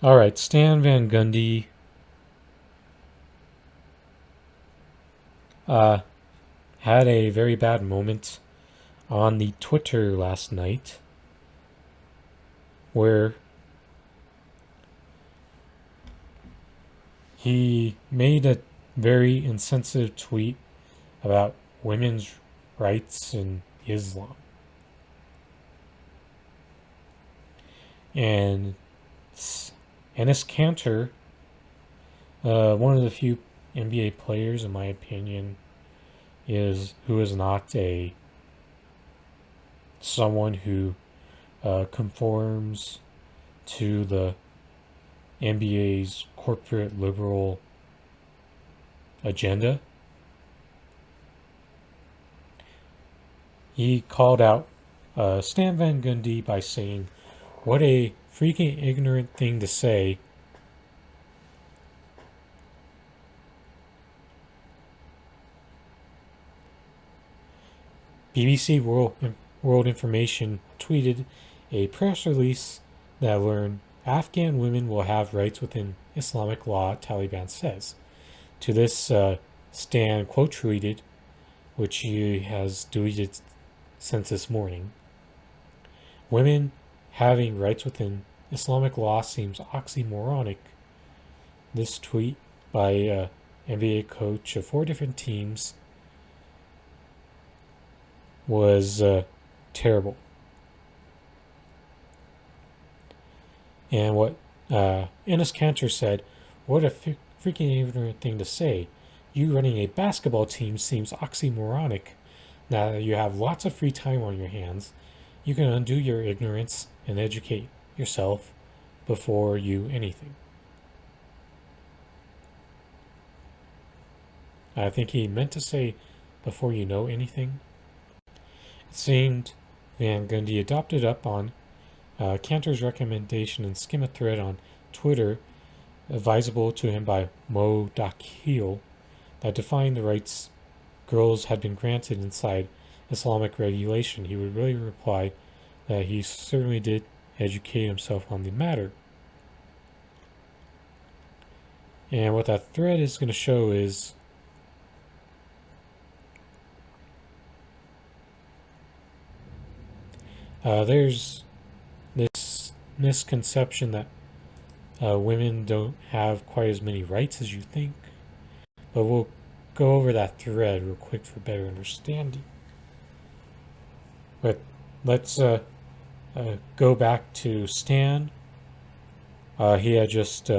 All right, Stan Van Gundy uh, had a very bad moment on the Twitter last night where he made a very insensitive tweet about women's rights in Islam. And Enes Kanter, one of the few NBA players, in my opinion, is who is not a someone who conforms to the NBA's corporate liberal agenda. He called out Stan Van Gundy by saying, "What a freaking ignorant thing to say." BBC World Information tweeted a press release that learned Afghan women will have rights within Islamic law, Taliban says. To this, Stan quote tweeted, which he has deleted since this morning. Women having rights within Islamic law seems oxymoronic. This tweet by NBA coach of 4 different teams was terrible. And what Enes Kanter said, "What a freaking ignorant thing to say. You running a basketball team seems oxymoronic. Now that you have lots of free time on your hands, you can undo your ignorance and educate yourself before you anything." I think he meant to say before you know anything. It seemed Van Gundy adopted up on Kanter's recommendation and skim a thread on Twitter advisable to him by Mo Dakhil that defined the rights girls had been granted inside Islamic regulation. He would really reply that he certainly did educate himself on the matter. And what that thread is going to show is there's this misconception that women don't have quite as many rights as you think. But we'll go over that thread real quick for better understanding. But let's go back to Stan. He had just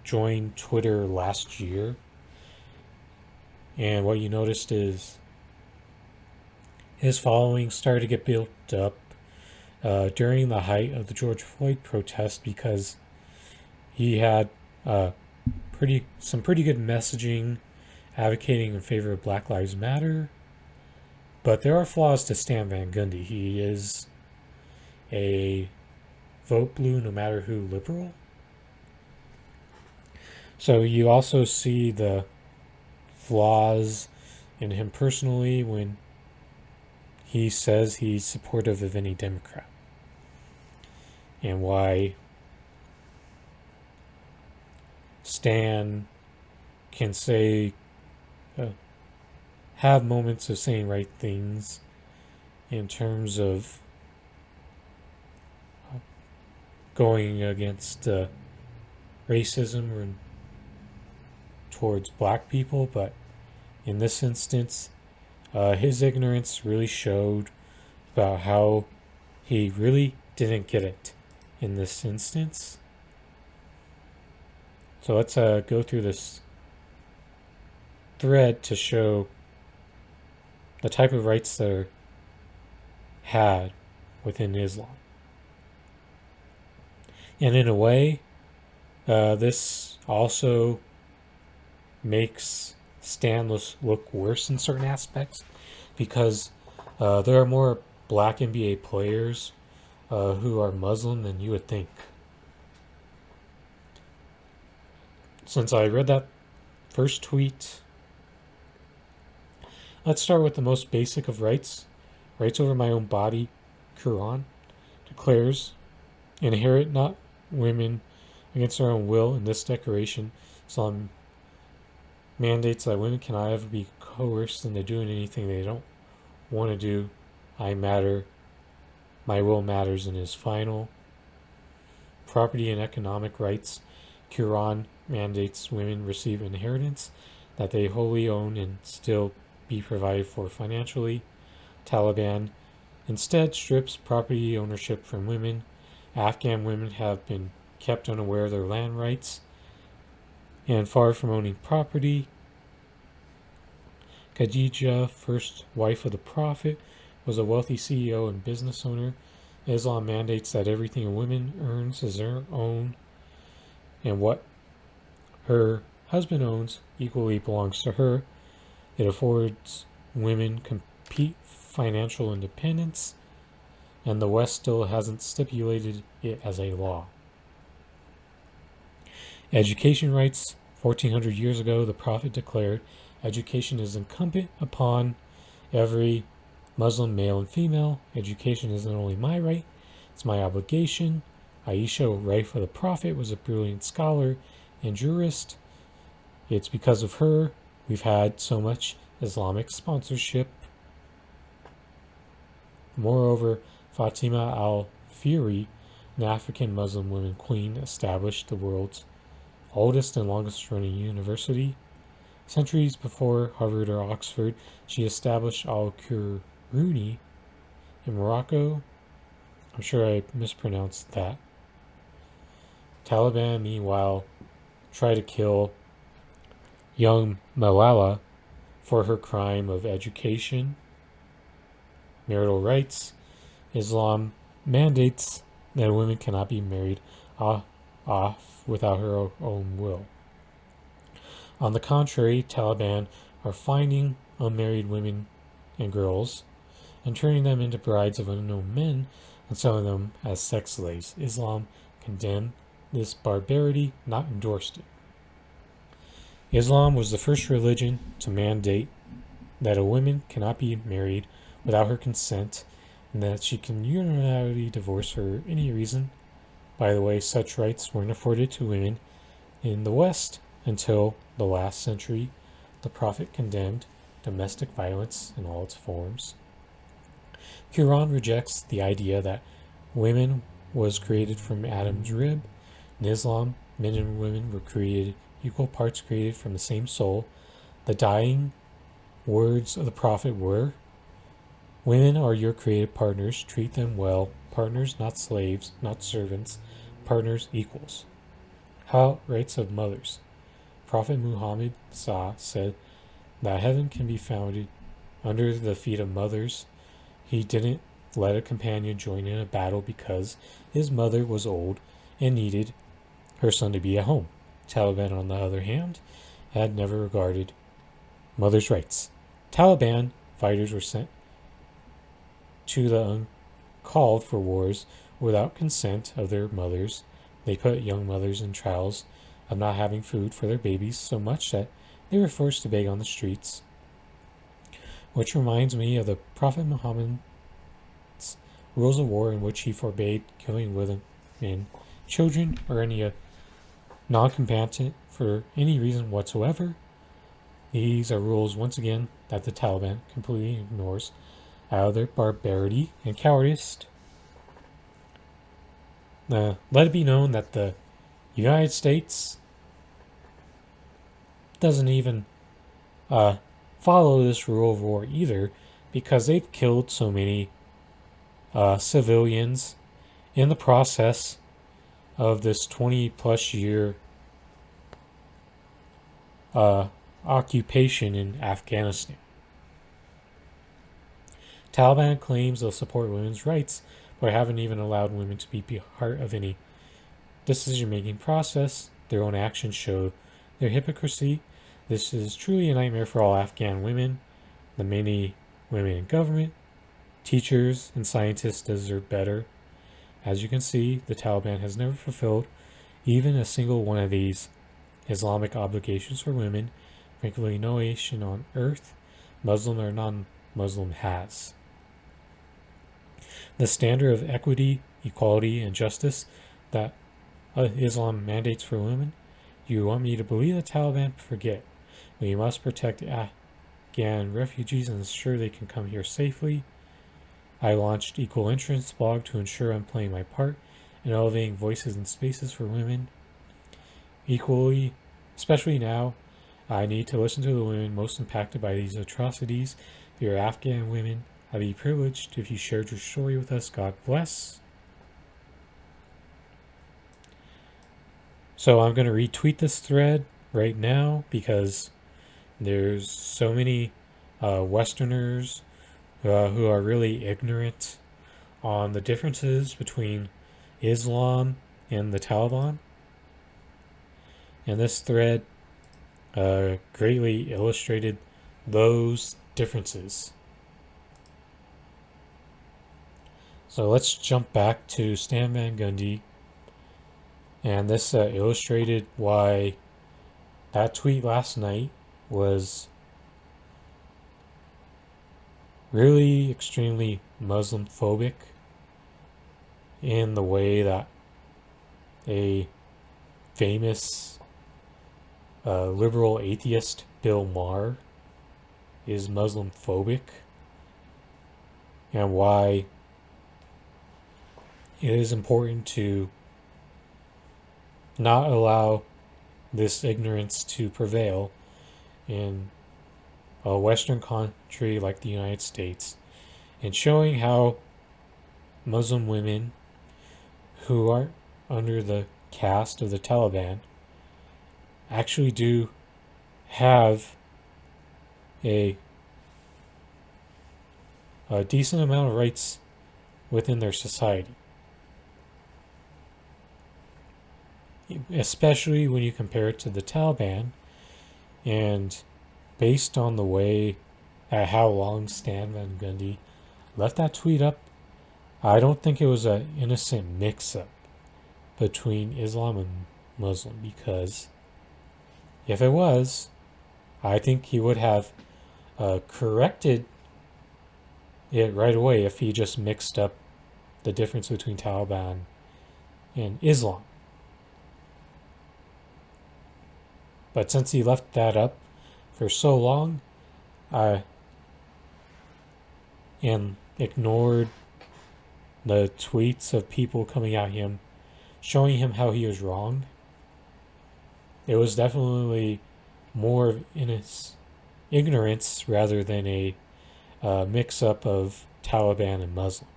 joined Twitter last year. And what you noticed is his following started to get built up during the height of the George Floyd protest because he had some pretty good messaging advocating in favor of Black Lives Matter. But there are flaws to Stan Van Gundy. He is a vote blue no matter who liberal. So you also see the flaws in him personally when he says he's supportive of any Democrat. And why Stan can say, have moments of saying right things in terms of going against racism or towards black people, but in this instance, his ignorance really showed about how he really didn't get it in this instance. So let's go through this thread to show the type of rights that are had within Islam. And in a way, this also makes Stan look worse in certain aspects because there are more black NBA players who are Muslim than you would think. Since I read that first tweet, let's start with the most basic of rights. Rights over my own body. Quran declares, inherit not women against their own will. In this declaration, Islam mandates that women cannot ever be coerced into doing anything they don't want to do. I matter, my will matters, and is final. Property and economic rights. Quran mandates women receive inheritance that they wholly own and still be provided for financially. Taliban instead strips property ownership from women. Afghan women have been kept unaware of their land rights and far from owning property. Khadija, first wife of the Prophet, was a wealthy CEO and business owner. Islam mandates that everything a woman earns is her own, and what her husband owns equally belongs to her. It affords women complete financial independence, and the West still hasn't stipulated it as a law. Education rights. 1400 years ago, the Prophet declared, education is incumbent upon every Muslim male and female. Education isn't only my right, it's my obligation. Aisha, wife of the Prophet, was a brilliant scholar and jurist. It's because of her we've had so much Islamic sponsorship. Moreover, Fatima al-Fihri, an African Muslim woman queen, established the world's oldest and longest running university. Centuries before Harvard or Oxford, she established Al-Quruni in Morocco. I'm sure I mispronounced that. Taliban, meanwhile, tried to kill young Malala for her crime of education. Marital rights. Islam mandates that women cannot be married off without her own will. On the contrary, Taliban are finding unmarried women and girls and turning them into brides of unknown men and selling them as sex slaves. Islam condemned this barbarity, not endorsed it. Islam was the first religion to mandate that a woman cannot be married without her consent and that she can unilaterally divorce for any reason. By the way, such rights weren't afforded to women in the West until the last century. The Prophet condemned domestic violence in all its forms. Quran rejects the idea that women was created from Adam's rib. In Islam, men and women were created equal parts, created from the same soul. The dying words of the Prophet were, women are your created partners, treat them well, partners not slaves, not servants, partners equals. How rights of mothers. Prophet Muhammad said that heaven can be founded under the feet of mothers. He didn't let a companion join in a battle because his mother was old and needed her son to be at home. Taliban, on the other hand, had never regarded mothers' rights. Taliban fighters were sent to the uncalled for wars without consent of their mothers. They put young mothers in trials of not having food for their babies so much that they were forced to beg on the streets. Which reminds me of the Prophet Muhammad's rules of war, in which he forbade killing women, children, or any non-combatant for any reason whatsoever. These are rules, once again, that the Taliban completely ignores out of their barbarity and cowardice. Let it be known that the United States doesn't even follow this rule of war either, because they've killed so many civilians in the process of this 20-plus year occupation in Afghanistan. Taliban claims they'll support women's rights, but haven't even allowed women to be part of any decision-making process. Their own actions show their hypocrisy. This is truly a nightmare for all Afghan women. The many women in government, teachers, and scientists deserve better. As you can see, the Taliban has never fulfilled even a single one of these Islamic obligations for women. Frankly, no nation on earth, Muslim or non-Muslim, has. The standard of equity, equality, and justice that Islam mandates for women? You want me to believe the Taliban? Forget. We must protect Afghan refugees and ensure they can come here safely. I launched Equal Entrance blog to ensure I'm playing my part in elevating voices and spaces for women. Equally, especially now, I need to listen to the women most impacted by these atrocities. If you're Afghan women, I'd be privileged if you shared your story with us. God bless. So I'm going to retweet this thread right now because there's so many Westerners who are really ignorant on the differences between Islam and the Taliban. And this thread greatly illustrated those differences. So let's jump back to Stan Van Gundy. And this illustrated why that tweet last night was really extremely Muslim phobic in the way that a famous liberal atheist, Bill Maher, is Muslim phobic, and why it is important to not allow this ignorance to prevail in a Western country like the United States, and showing how Muslim women who are under the caste of the Taliban actually do have a decent amount of rights within their society. Especially when you compare it to the Taliban, and based on the way how long Stan Van Gundy left that tweet up, I don't think it was an innocent mix-up between Islam and Muslim, because if it was, I think he would have corrected it right away if he just mixed up the difference between Taliban and Islam. But since he left that up for so long, and ignored the tweets of people coming at him, showing him how he was wrong, it was definitely more in his ignorance rather than a mix-up of Taliban and Muslim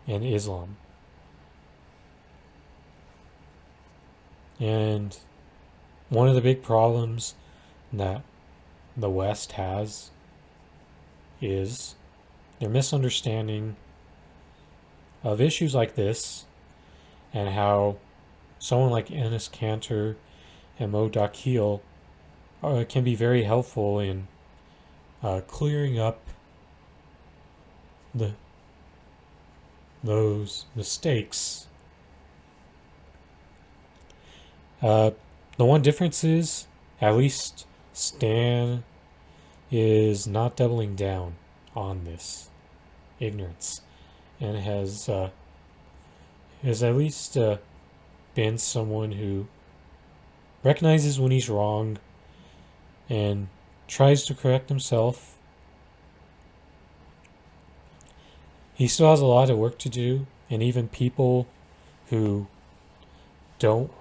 and Islam. And one of the big problems that the West has is their misunderstanding of issues like this, and how someone like Enes Kanter and Mo Dakhil can be very helpful in clearing up those mistakes. The one difference is, at least Stan is not doubling down on this ignorance, and has at least been someone who recognizes when he's wrong and tries to correct himself. He still has a lot of work to do, and even people who don't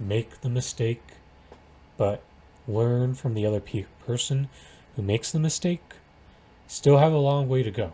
make the mistake but learn from the other person who makes the mistake still have a long way to go.